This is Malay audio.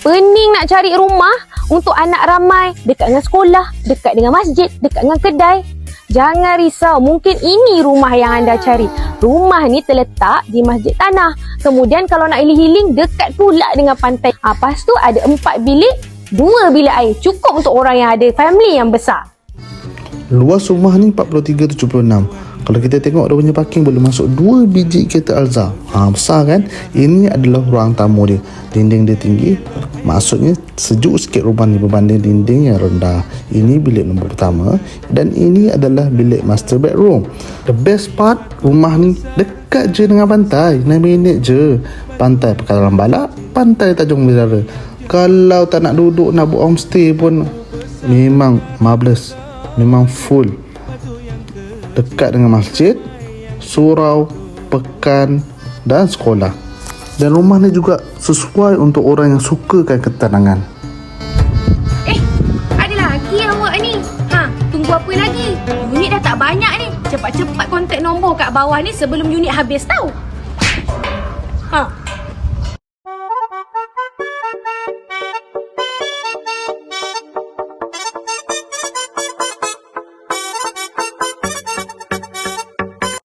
Pening nak cari rumah untuk anak ramai, dekat dengan sekolah, dekat dengan masjid, dekat dengan kedai. Jangan risau, mungkin ini rumah yang anda cari. Rumah ni terletak di Masjid Tanah. Kemudian kalau nak healing-healing, dekat pula dengan pantai. Lepas tu ada 4 bilik, 2 bilik air. Cukup untuk orang yang ada family yang besar. Luas rumah ni 4376. Kalau kita tengok dia punya parking boleh masuk 2 biji kereta Alza. Besar kan? Ini adalah ruang tamu dia. Dinding dia tinggi. Maksudnya sejuk sikit rumah ni berbanding dinding yang rendah. Ini bilik nombor pertama dan ini adalah bilik master bedroom. The best part, rumah ni dekat je dengan pantai. 6 minit je. Pantai Pekarangan Balak, pantai Tanjung Bidara. Kalau tak nak duduk, nak buat homestay pun memang marvelous. Memang full. Dekat dengan masjid, surau, pekan dan sekolah. Dan rumah ni juga sesuai untuk orang yang sukakan ketenangan. Ada lagi awak ni. Tunggu apa lagi? Unit dah tak banyak ni. Cepat-cepat kontak nombor kat bawah ni sebelum unit habis tau.